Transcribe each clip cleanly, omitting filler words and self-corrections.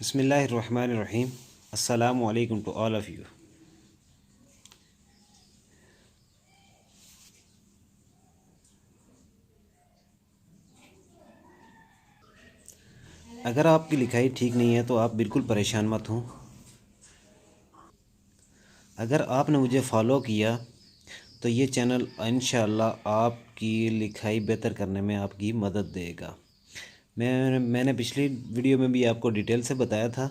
बिस्मिल्लाहिर्रहमानिर्रहीम। अस्सलामु अलैकुम टू ऑल ऑफ़ यू। अगर आपकी लिखाई ठीक नहीं है तो आप बिल्कुल परेशान मत हों। अगर आपने मुझे फ़ॉलो किया तो ये चैनल इंशाअल्लाह आपकी लिखाई बेहतर करने में आपकी मदद देगा। मैंने पिछली वीडियो में भी आपको डिटेल से बताया था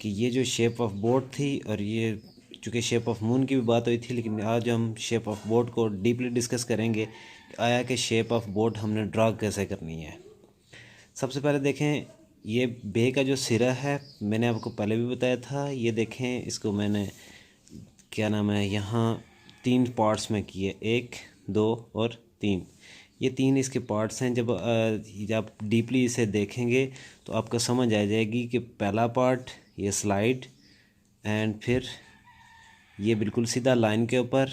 कि ये जो शेप ऑफ बोट थी, और ये चूँकि शेप ऑफ मून की भी बात हुई थी, लेकिन आज हम शेप ऑफ बोट को डीपली डिस्कस करेंगे। आया कि शेप ऑफ बोट हमने ड्रा कैसे करनी है। सबसे पहले देखें, ये बे का जो सिरा है मैंने आपको पहले भी बताया था। ये देखें, इसको मैंने क्या नाम है यहाँ 3 पार्ट्स में किए, 1, 2 और 3। ये 3 इसके पार्ट्स हैं। जब आप डीपली इसे देखेंगे तो आपको समझ आ जाएगी कि पहला पार्ट ये स्लाइड, एंड फिर ये बिल्कुल सीधा लाइन के ऊपर,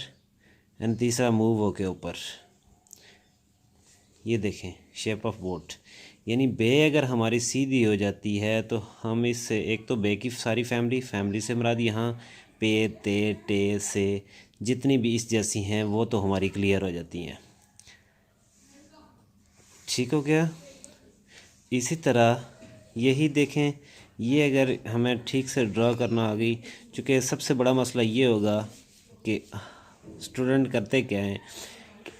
एंड तीसरा मूव हो के ऊपर। ये देखें शेप ऑफ बोट, यानी बे अगर हमारी सीधी हो जाती है तो हम इससे एक तो बे की सारी फैमिली से मुराद यहाँ पे, ते, टे, से जितनी भी इस जैसी हैं वो तो हमारी क्लियर हो जाती हैं। ठीक हो गया। इसी तरह यही देखें, ये अगर हमें ठीक से ड्रा करना आ गई, चूँकि सबसे बड़ा मसला ये होगा कि स्टूडेंट करते क्या हैं,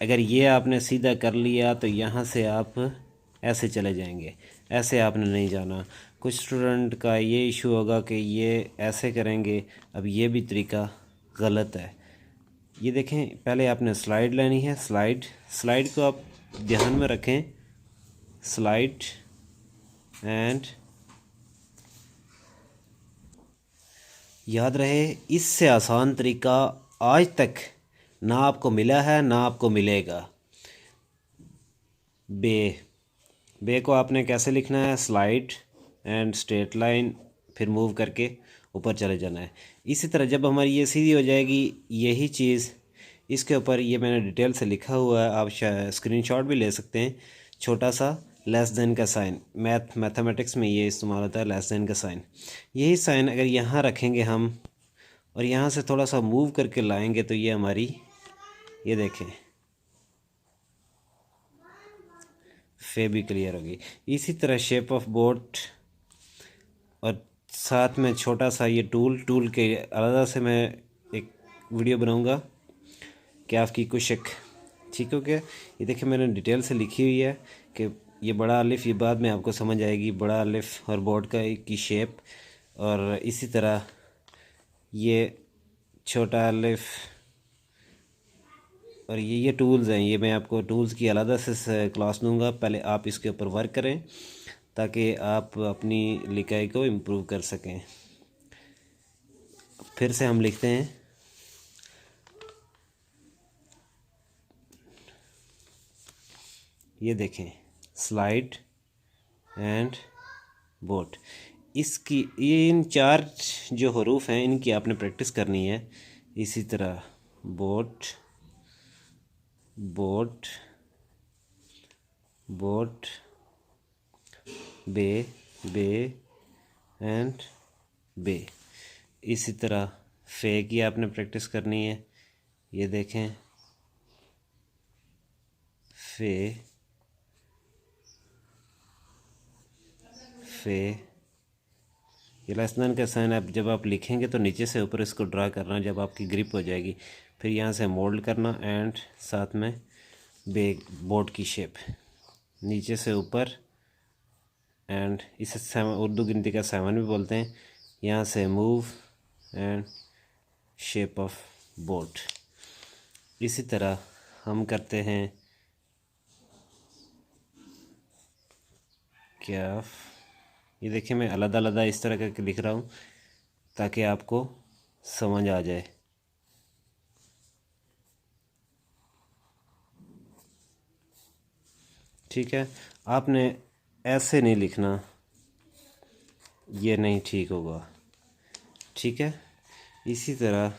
अगर ये आपने सीधा कर लिया तो यहाँ से आप ऐसे चले जाएंगे, ऐसे आपने नहीं जाना। कुछ स्टूडेंट का ये इशू होगा कि ये ऐसे करेंगे। अब ये भी तरीका गलत है। ये देखें, पहले आपने स्लाइड लेनी है। स्लाइड को आप ध्यान में रखें, स्लाइड एंड याद रहे, इससे आसान तरीका आज तक ना आपको मिला है ना आपको मिलेगा। बे को आपने कैसे लिखना है, स्लाइड एंड स्ट्रेट लाइन, फिर मूव करके ऊपर चले जाना है। इसी तरह जब हमारी ये सीधी हो जाएगी, यही चीज़ इसके ऊपर, ये मैंने डिटेल से लिखा हुआ है, आप स्क्रीनशॉट भी ले सकते हैं। छोटा सा लेस देन का साइन, मैथमेटिक्स में ये इस्तेमाल होता है, लेस देन का साइन। यही साइन अगर यहाँ रखेंगे हम और यहाँ से थोड़ा सा मूव करके लाएंगे तो ये हमारी, ये देखें, फे भी क्लियर होगी। इसी तरह शेप ऑफ बोट, और साथ में छोटा सा ये टूल के अलग से मैं एक वीडियो बनाऊंगा कि आपकी कुशक। ठीक हो गया। ये देखिए मैंने डिटेल से लिखी हुई है कि ये बड़ा अलिफ, ये बाद में आपको समझ आएगी, बड़ा अलिफ और बोर्ड की शेप। और इसी तरह ये छोटा अलिफ, और ये टूल्स हैं। ये मैं आपको टूल्स की अलग से क्लास दूंगा। पहले आप इसके ऊपर वर्क करें ताकि आप अपनी लिखाई को इम्प्रूव कर सकें। फिर से हम लिखते हैं, ये देखें, स्लाइड एंड बोट। इसकी ये इन 4 जो हरूफ हैं इनकी आपने प्रैक्टिस करनी है। इसी तरह boat, boat, boat, bay, bay and bay. इसी तरह फे की आपने प्रैक्टिस करनी है। ये देखें, फे, फे, ये लेसन का साइन आप जब आप लिखेंगे तो नीचे से ऊपर इसको ड्रा करना जब आपकी ग्रिप हो जाएगी। फिर यहाँ से मोल्ड करना, एंड साथ में बे बोट की शेप नीचे से ऊपर, एंड इसे उर्दू गिनती का 7 भी बोलते हैं। यहाँ से move and shape of boat. इसी तरह हम करते हैं क्या, ये देखिए मैं अलग अलग इस तरह करके लिख रहा हूँ ताकि आपको समझ आ जाए। ठीक है, आपने ऐसे नहीं लिखना, ये नहीं ठीक होगा। ठीक है, इसी तरह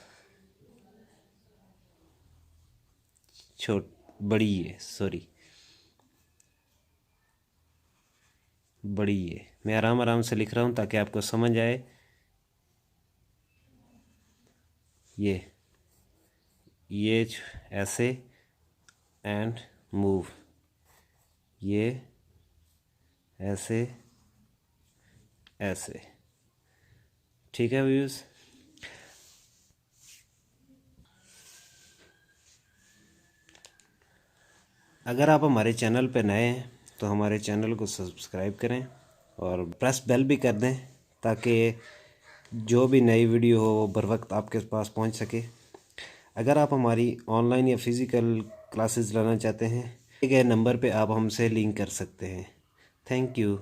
बड़ी है, सॉरी, बड़ी है, मैं आराम आराम से लिख रहा हूँ ताकि आपको समझ आए। ये ऐसे एंड मूव, ये ऐसे ऐसे। ठीक है व्यूज़। अगर आप हमारे चैनल पर नए हैं तो हमारे चैनल को सब्सक्राइब करें और प्रेस बेल भी कर दें ताकि जो भी नई वीडियो हो वो बर वक्त आपके पास पहुंच सके। अगर आप हमारी ऑनलाइन या फिज़िकल क्लासेस लेना चाहते हैं, दिए गए नंबर पे आप हमसे लिंक कर सकते हैं। Thank you.